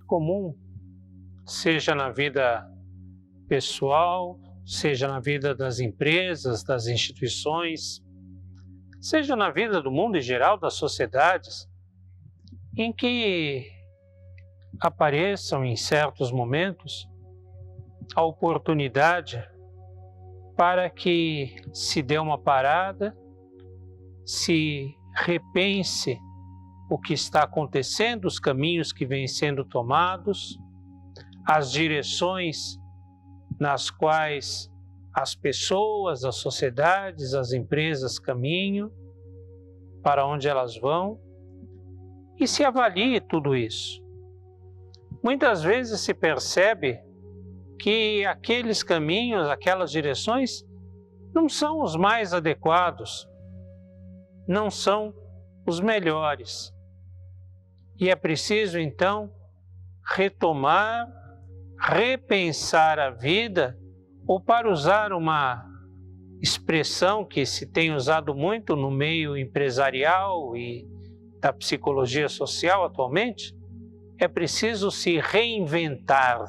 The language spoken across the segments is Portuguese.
comum, seja na vida pessoal, seja na vida das empresas, das instituições, seja na vida do mundo em geral, das sociedades, em que apareçam em certos momentos a oportunidade para que se dê uma parada, se repense o que está acontecendo, os caminhos que vêm sendo tomados, as direções nas quais as pessoas, as sociedades, as empresas caminham, para onde elas vão, e se avalie tudo isso. Muitas vezes se percebe que aqueles caminhos, aquelas direções, não são os mais adequados, não são os melhores. E é preciso, então, retomar, repensar a vida, ou, para usar uma expressão que se tem usado muito no meio empresarial e da psicologia social atualmente, é preciso se reinventar,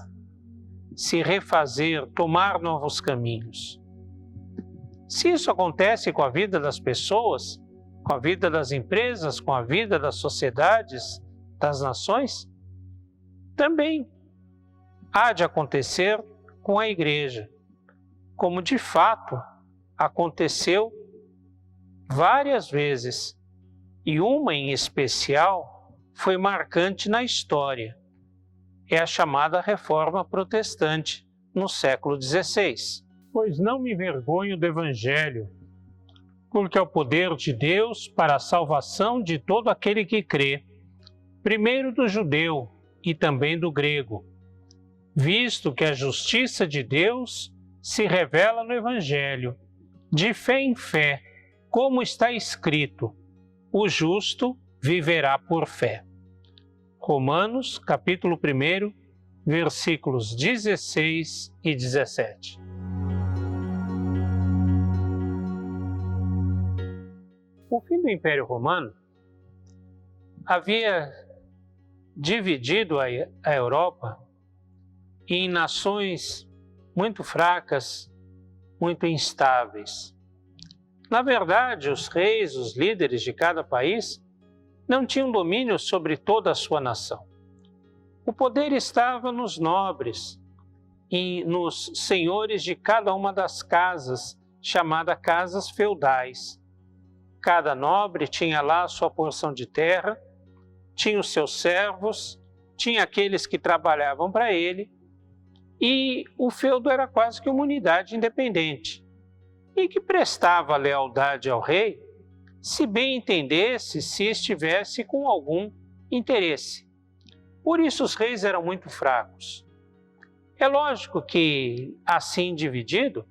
se refazer, tomar novos caminhos. Se isso acontece com a vida das pessoas, com a vida das empresas, com a vida das sociedades, das nações, também há de acontecer com a Igreja, como de fato aconteceu várias vezes, e uma em especial foi marcante na história. É a chamada Reforma Protestante, no século XVI. Pois não me envergonho do Evangelho, porque é o poder de Deus para a salvação de todo aquele que crê, primeiro do judeu e também do grego, visto que a justiça de Deus se revela no Evangelho, de fé em fé, como está escrito: o justo viverá por fé. Romanos, capítulo 1, versículos 16 e 17. O fim do Império Romano havia dividido a Europa em nações muito fracas, muito instáveis. Na verdade, os reis, os líderes de cada país, não tinham domínio sobre toda a sua nação. O poder estava nos nobres e nos senhores de cada uma das casas, chamadas casas feudais. Cada nobre tinha lá a sua porção de terra, tinha os seus servos, tinha aqueles que trabalhavam para ele, e o feudo era quase que uma unidade independente, e que prestava lealdade ao rei, se bem entendesse, se estivesse com algum interesse. Por isso os reis eram muito fracos. É lógico que, assim dividido,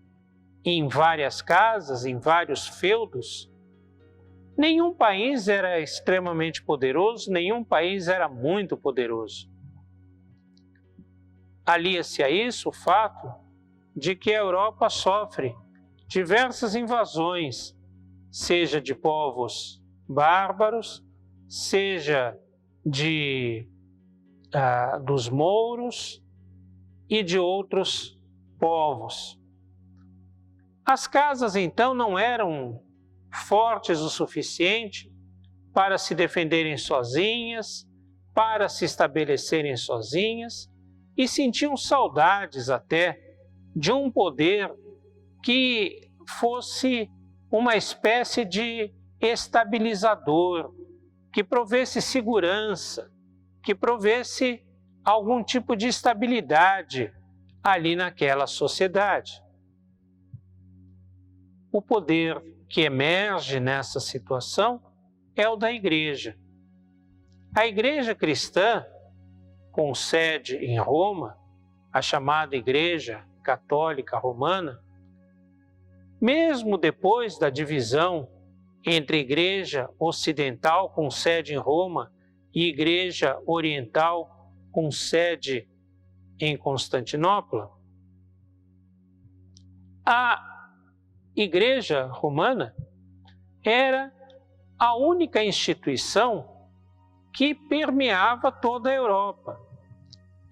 em várias casas, em vários feudos, nenhum país era extremamente poderoso, nenhum país era muito poderoso. Alia-se a isso o fato de que a Europa sofre diversas invasões, seja de povos bárbaros, seja dos mouros e de outros povos. As casas, então, não eram fortes o suficiente para se defenderem sozinhas, para se estabelecerem sozinhas, e sentiam saudades até de um poder que fosse uma espécie de estabilizador, que provesse segurança, que provesse algum tipo de estabilidade ali naquela sociedade. O poder que emerge nessa situação é o da Igreja. A Igreja cristã, com sede em Roma, a chamada Igreja Católica Romana, mesmo depois da divisão entre Igreja Ocidental, com sede em Roma, e Igreja Oriental, com sede em Constantinopla, a Igreja Romana era a única instituição que permeava toda a Europa.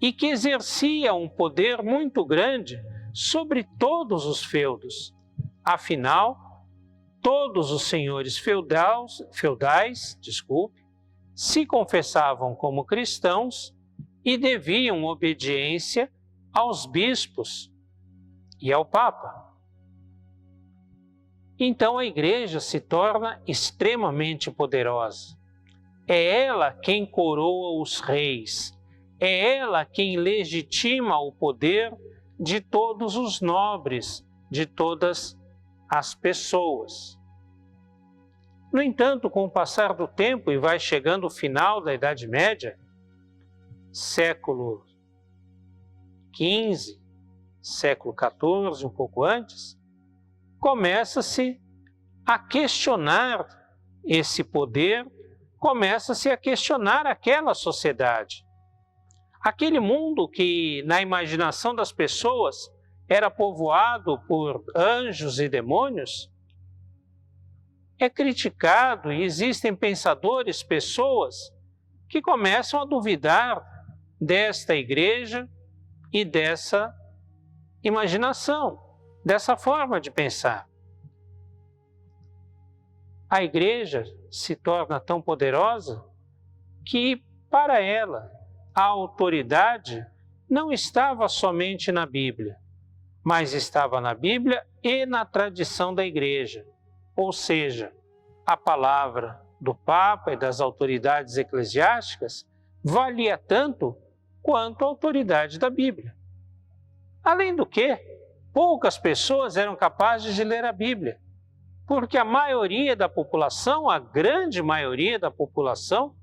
e que exercia um poder muito grande sobre todos os feudos. Afinal, todos os senhores feudais, se confessavam como cristãos e deviam obediência aos bispos e ao Papa. Então a Igreja se torna extremamente poderosa. É ela quem coroa os reis, é ela quem legitima o poder de todos os nobres, de todas as pessoas. No entanto, com o passar do tempo, e vai chegando o final da Idade Média, século XV, século XIV, um pouco antes, começa-se a questionar esse poder, começa-se a questionar aquela sociedade. Aquele mundo que, na imaginação das pessoas, era povoado por anjos e demônios, é criticado e existem pensadores, pessoas, que começam a duvidar desta igreja e dessa imaginação, dessa forma de pensar. A igreja se torna tão poderosa que, para ela, a autoridade não estava somente na Bíblia, mas estava na Bíblia e na tradição da igreja, ou seja, a palavra do Papa e das autoridades eclesiásticas valia tanto quanto a autoridade da Bíblia. Além do que, poucas pessoas eram capazes de ler a Bíblia, porque a maioria da população, a grande maioria da população,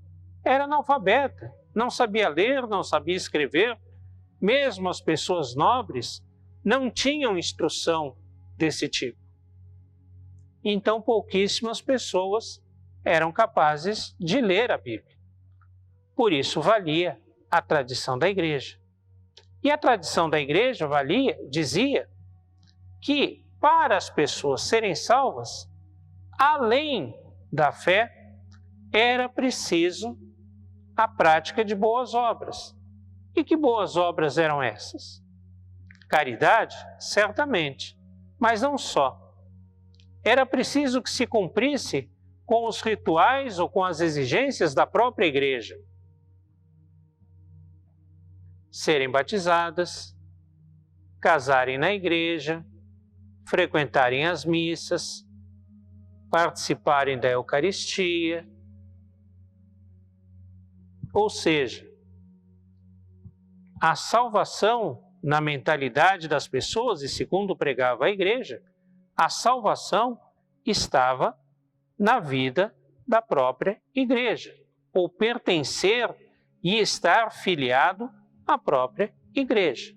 era analfabeta, não sabia ler, não sabia escrever. Mesmo as pessoas nobres não tinham instrução desse tipo. Então, pouquíssimas pessoas eram capazes de ler a Bíblia. Por isso, valia a tradição da igreja. E a tradição da igreja dizia que, para as pessoas serem salvas, além da fé, era preciso a prática de boas obras. E que boas obras eram essas? Caridade? Certamente, mas não só. Era preciso que se cumprisse com os rituais ou com as exigências da própria igreja. Serem batizadas, casarem na igreja, frequentarem as missas, participarem da Eucaristia. Ou seja, a salvação na mentalidade das pessoas, e segundo pregava a igreja, a salvação estava na vida da própria igreja, ou pertencer e estar filiado à própria igreja.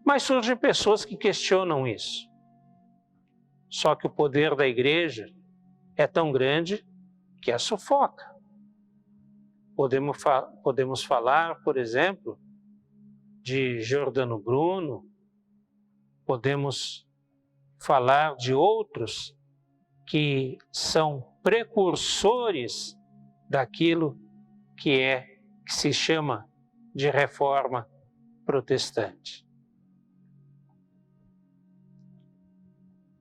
Mas surgem pessoas que questionam isso. Só que o poder da igreja é tão grande que a sufoca. Podemos falar, por exemplo, de Giordano Bruno, podemos falar de outros que são precursores daquilo que se chama de reforma protestante.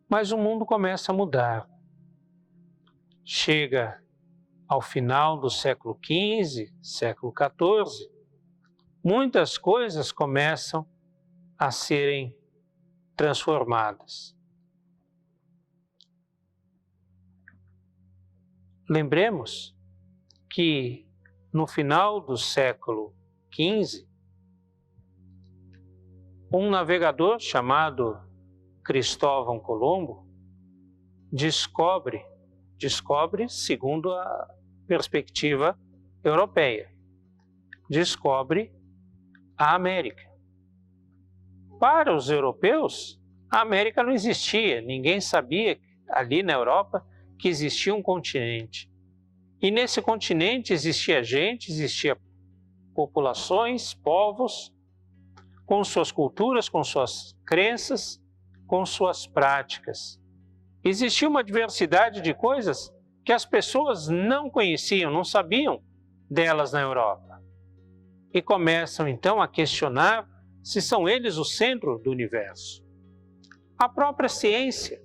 Mas o mundo começa a mudar. Chega ao final do século XV, século XIV, muitas coisas começam a serem transformadas. Lembremos que no final do século XV, um navegador chamado Cristóvão Colombo descobre segundo a perspectiva europeia, descobre a América. Para os europeus, a América não existia, ninguém sabia ali na Europa que existia um continente. E nesse continente existia gente, existia populações, povos, com suas culturas, com suas crenças, com suas práticas. Existia uma diversidade de coisas que as pessoas não conheciam, não sabiam delas na Europa. e começam então a questionar se são eles o centro do universo. A própria ciência.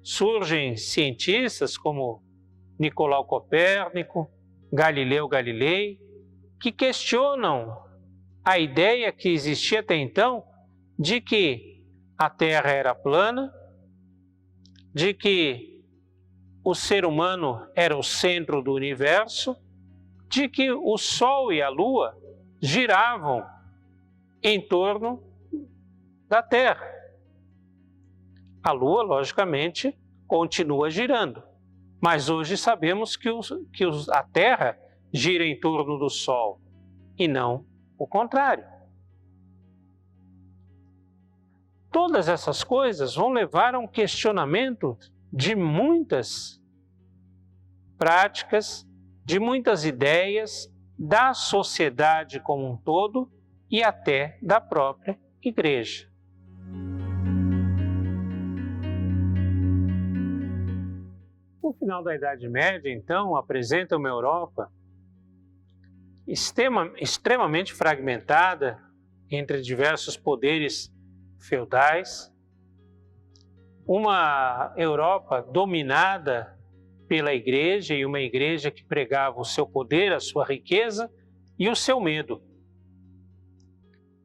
Surgem cientistas como Nicolau Copérnico, Galileu Galilei, que questionam a ideia que existia até então de que a Terra era plana, de que o ser humano era o centro do universo, de que o Sol e a Lua giravam em torno da Terra. A Lua, logicamente, continua girando, mas hoje sabemos que a Terra gira em torno do Sol e não o contrário. Todas essas coisas vão levar a um questionamento de muitas práticas, de muitas ideias da sociedade como um todo e até da própria Igreja. O final da Idade Média, então, apresenta uma Europa extremamente fragmentada entre diversos poderes feudais, uma Europa dominada pela Igreja e uma Igreja que pregava o seu poder, a sua riqueza e o seu medo.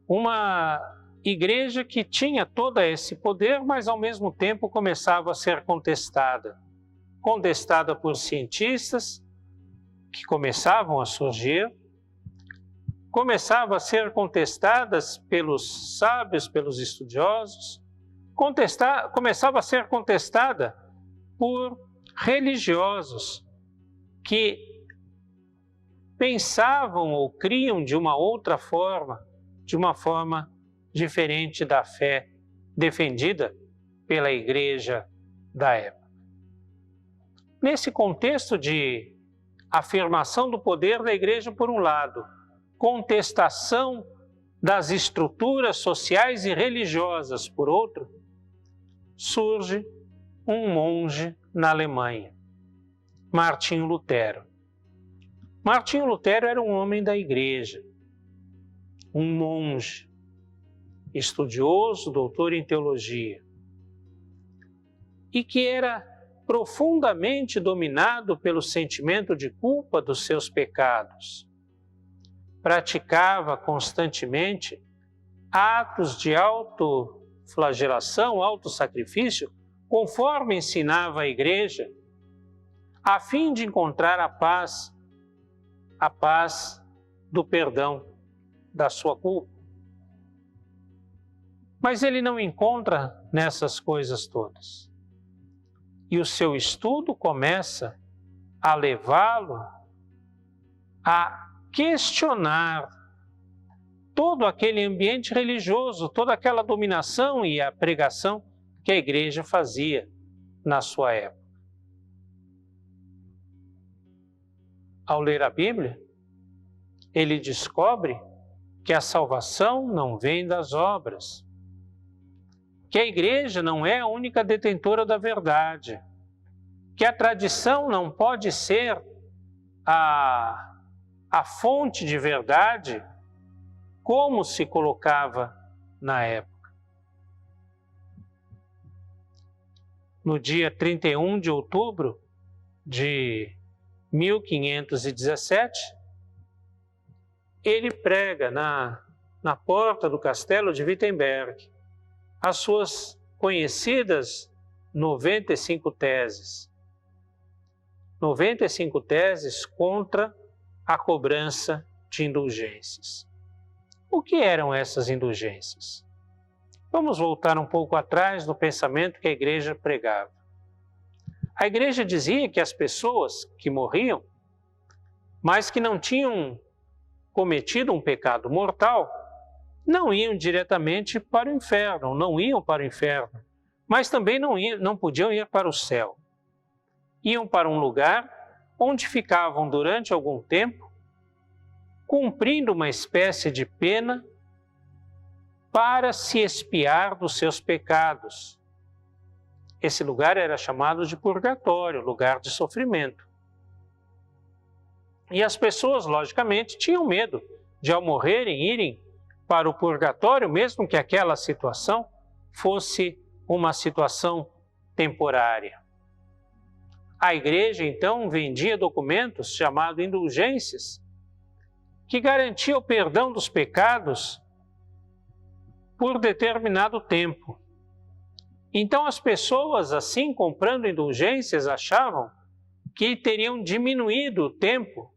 Uma Igreja que tinha todo esse poder, mas ao mesmo tempo começava a ser contestada por cientistas que começavam a surgir, começava a ser contestadas pelos sábios, pelos estudiosos, começava a ser contestada por religiosos que pensavam ou criam de uma outra forma, de uma forma diferente da fé defendida pela Igreja da época. Nesse contexto de afirmação do poder da Igreja por um lado, contestação das estruturas sociais e religiosas por outro, surge um monge na Alemanha, Martinho Lutero. Martinho Lutero era um homem da Igreja, um monge, estudioso, doutor em teologia, e que era profundamente dominado pelo sentimento de culpa dos seus pecados. Praticava constantemente atos de autoflagelação, autossacrifício, conforme ensinava a Igreja, a fim de encontrar a paz do perdão da sua culpa. Mas ele não encontra nessas coisas todas. E o seu estudo começa a levá-lo a questionar todo aquele ambiente religioso, toda aquela dominação e a pregação que a Igreja fazia na sua época. Ao ler a Bíblia, ele descobre que a salvação não vem das obras, que a Igreja não é a única detentora da verdade, que a tradição não pode ser a fonte de verdade como se colocava na época. No dia 31 de outubro de 1517, ele prega na porta do castelo de Wittenberg as suas conhecidas 95 teses. 95 teses contra a cobrança de indulgências. O que eram essas indulgências? Vamos voltar um pouco atrás no pensamento que a Igreja pregava. A Igreja dizia que as pessoas que morriam, mas que não tinham cometido um pecado mortal, não iam diretamente para o inferno, não iam para o inferno, mas também não podiam ir para o céu. Iam para um lugar onde ficavam durante algum tempo, cumprindo uma espécie de pena para se expiar dos seus pecados. Esse lugar era chamado de purgatório, lugar de sofrimento. E as pessoas, logicamente, tinham medo de ao morrerem irem para o purgatório, mesmo que aquela situação fosse uma situação temporária. A igreja, então, vendia documentos chamados indulgências, que garantiam o perdão dos pecados por determinado tempo. Então, as pessoas, assim, comprando indulgências, achavam que teriam diminuído o tempo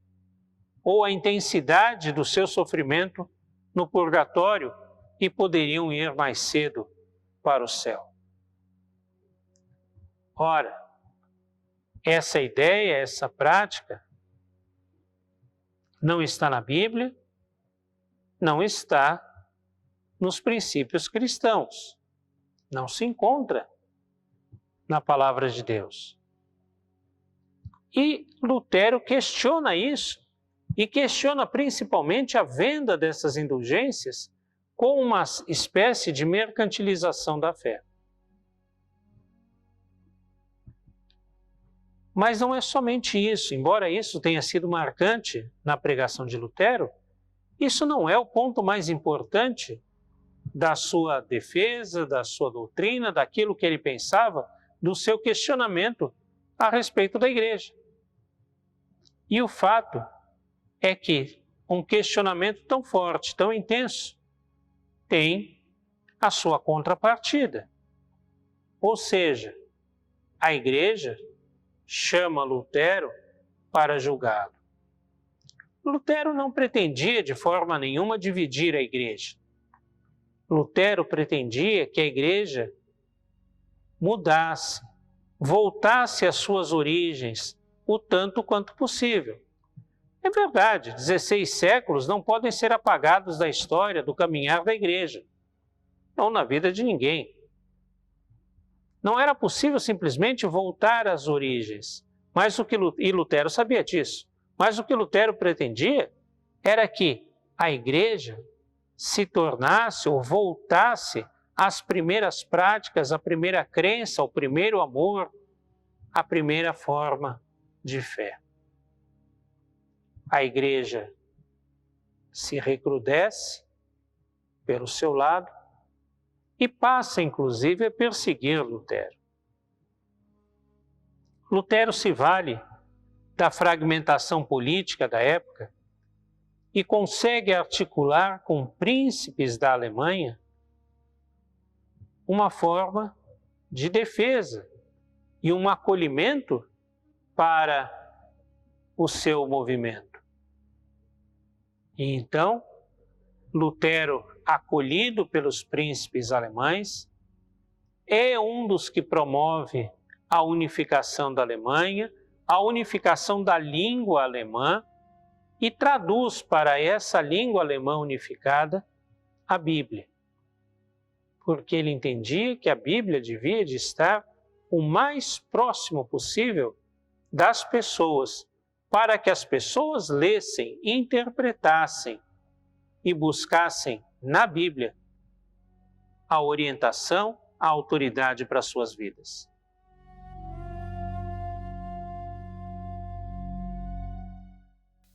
ou a intensidade do seu sofrimento no purgatório e poderiam ir mais cedo para o céu. Ora, essa ideia, essa prática, não está na Bíblia, não está nos princípios cristãos, não se encontra na palavra de Deus. E Lutero questiona isso, e questiona principalmente a venda dessas indulgências como uma espécie de mercantilização da fé. Mas não é somente isso, embora isso tenha sido marcante na pregação de Lutero, isso não é o ponto mais importante da sua defesa, da sua doutrina, daquilo que ele pensava, do seu questionamento a respeito da igreja. E o fato é que um questionamento tão forte, tão intenso, tem a sua contrapartida. Ou seja, a igreja chama Lutero para julgá-lo. Lutero não pretendia de forma nenhuma dividir a igreja. Lutero pretendia que a igreja mudasse, voltasse às suas origens o tanto quanto possível. É verdade, 16 séculos não podem ser apagados da história do caminhar da igreja, ou na vida de ninguém. Não era possível simplesmente voltar às origens, e Lutero sabia disso, mas o que Lutero pretendia era que a igreja se tornasse ou voltasse às primeiras práticas, à primeira crença, ao primeiro amor, à primeira forma de fé. A igreja se recrudesce pelo seu lado e passa, inclusive, a perseguir Lutero. Lutero se vale da fragmentação política da época e consegue articular com príncipes da Alemanha uma forma de defesa e um acolhimento para o seu movimento. E então, Lutero, acolhido pelos príncipes alemães, é um dos que promove a unificação da Alemanha, a unificação da língua alemã e traduz para essa língua alemã unificada a Bíblia. Porque ele entendia que a Bíblia devia de estar o mais próximo possível das pessoas, para que as pessoas lessem, interpretassem e buscassem na Bíblia a orientação, a autoridade para suas vidas.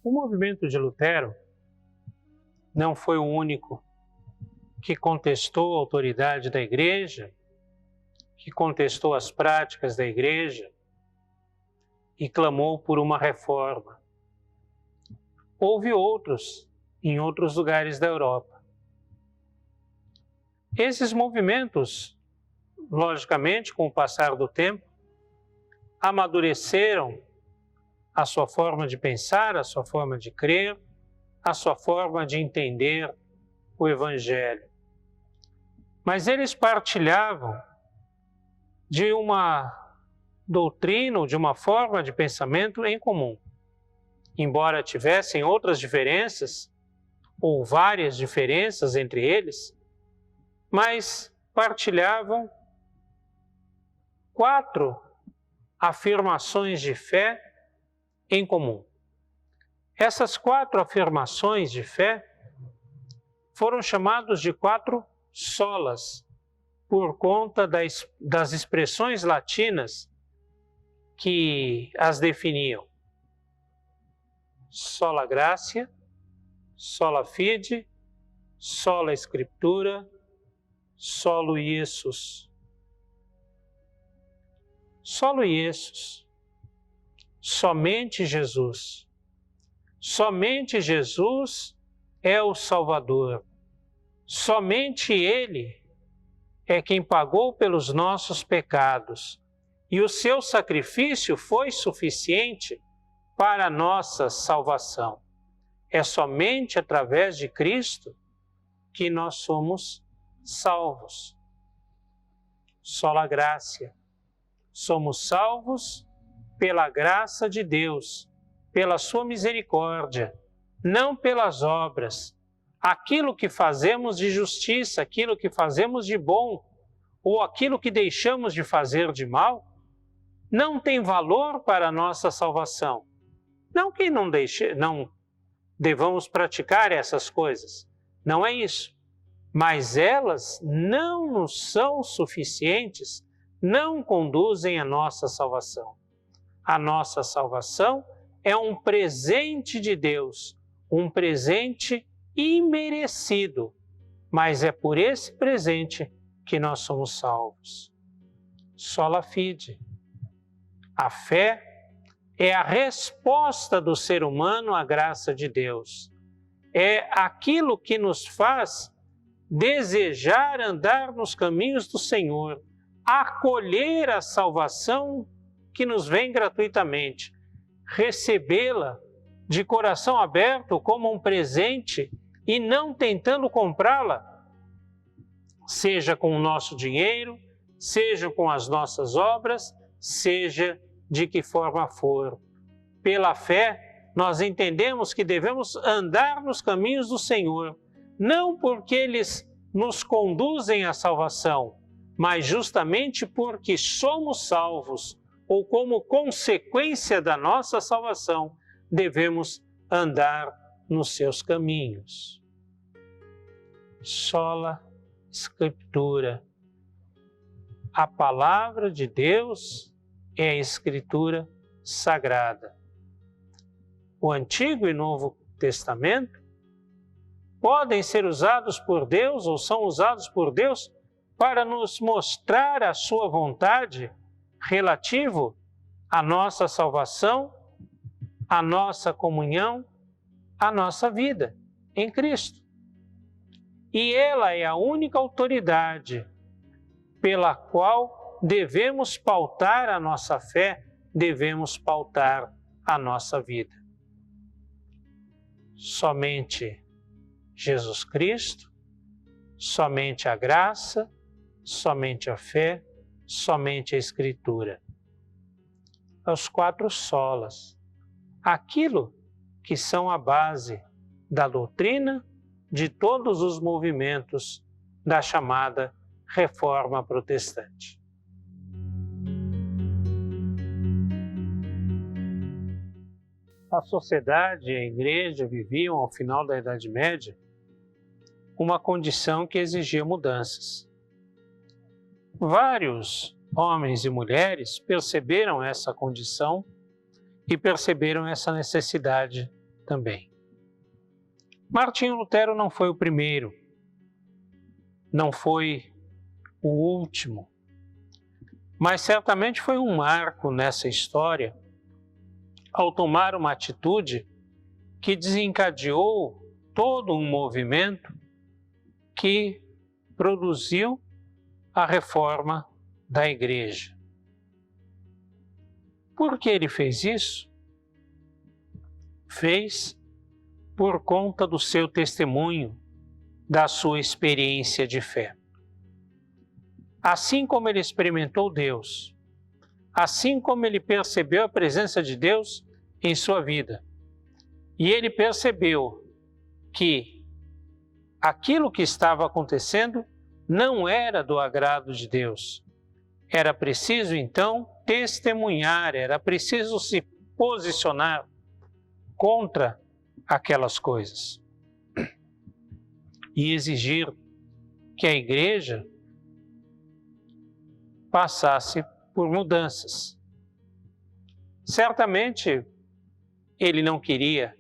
O movimento de Lutero não foi o único que contestou a autoridade da igreja, que contestou as práticas da igreja e clamou por uma reforma. Houve outros em outros lugares da Europa. Esses movimentos, logicamente, com o passar do tempo, amadureceram a sua forma de pensar, a sua forma de crer, a sua forma de entender o Evangelho. Mas eles partilhavam de uma doutrina ou de uma forma de pensamento em comum. Embora tivessem outras diferenças, ou várias diferenças entre eles, mas partilhavam 4 afirmações de fé em comum. Essas 4 afirmações de fé foram chamadas de 4 solas, por conta das expressões latinas que as definiam. Sola gratia, sola fide, sola Scriptura, solo Jesus. Solo Jesus. Somente Jesus. Somente Jesus é o Salvador. Somente Ele é quem pagou pelos nossos pecados. E o seu sacrifício foi suficiente para a nossa salvação. É somente através de Cristo que nós somos salvos. Sola gratia. Somos salvos pela graça de Deus, pela sua misericórdia, não pelas obras. Aquilo que fazemos de justiça, aquilo que fazemos de bom, ou aquilo que deixamos de fazer de mal, não tem valor para a nossa salvação. Não que não devamos praticar essas coisas, não é isso. Mas elas não nos são suficientes, não conduzem à nossa salvação. A nossa salvação é um presente de Deus, um presente imerecido, mas é por esse presente que nós somos salvos. Sola fide. A fé é a resposta do ser humano à graça de Deus. É aquilo que nos faz desejar andar nos caminhos do Senhor, acolher a salvação que nos vem gratuitamente, recebê-la de coração aberto como um presente e não tentando comprá-la, seja com o nosso dinheiro, seja com as nossas obras, seja de que forma for. Pela fé, nós entendemos que devemos andar nos caminhos do Senhor, não porque eles nos conduzem à salvação, mas justamente porque somos salvos, ou como consequência da nossa salvação, devemos andar nos seus caminhos. Sola Scriptura. A palavra de Deus é a Escritura Sagrada. O Antigo e Novo Testamento podem ser usados por Deus ou são usados por Deus para nos mostrar a sua vontade relativo à nossa salvação, à nossa comunhão, à nossa vida em Cristo. E ela é a única autoridade pela qual devemos pautar a nossa fé, devemos pautar a nossa vida. Somente Jesus Cristo, somente a graça, somente a fé, somente a Escritura. Os 4 solas, aquilo que são a base da doutrina de todos os movimentos da chamada Reforma Protestante. A sociedade e a igreja viviam, ao final da Idade Média, uma condição que exigia mudanças. Vários homens e mulheres perceberam essa condição e perceberam essa necessidade também. Martinho Lutero não foi o primeiro, não foi o último, mas certamente foi um marco nessa história ao tomar uma atitude que desencadeou todo um movimento que produziu a reforma da Igreja. Por que ele fez isso? Fez por conta do seu testemunho, da sua experiência de fé. Assim como ele experimentou Deus, assim como ele percebeu a presença de Deus em sua vida, e ele percebeu que aquilo que estava acontecendo não era do agrado de Deus. Era preciso, então, testemunhar, era preciso se posicionar contra aquelas coisas e exigir que a Igreja passasse por mudanças. Certamente, ele não queria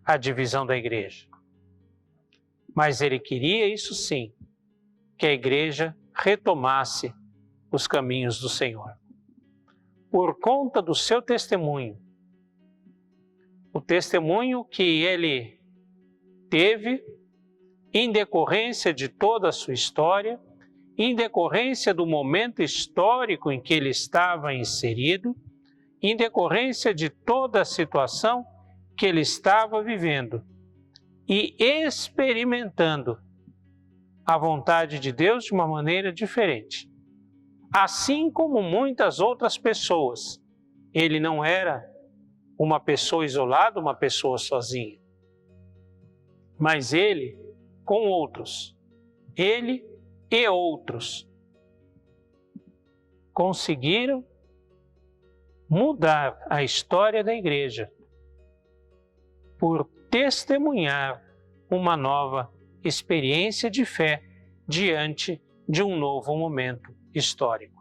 a divisão da Igreja. Mas ele queria, isso sim, que a igreja retomasse os caminhos do Senhor. Por conta do seu testemunho, o testemunho que ele teve em decorrência de toda a sua história, em decorrência do momento histórico em que ele estava inserido, em decorrência de toda a situação que ele estava vivendo e experimentando a vontade de Deus de uma maneira diferente. Assim como muitas outras pessoas, ele não era uma pessoa isolada, uma pessoa sozinha, mas ele com outros, ele e outros conseguiram mudar a história da igreja por testemunhar uma nova experiência de fé diante de um novo momento histórico.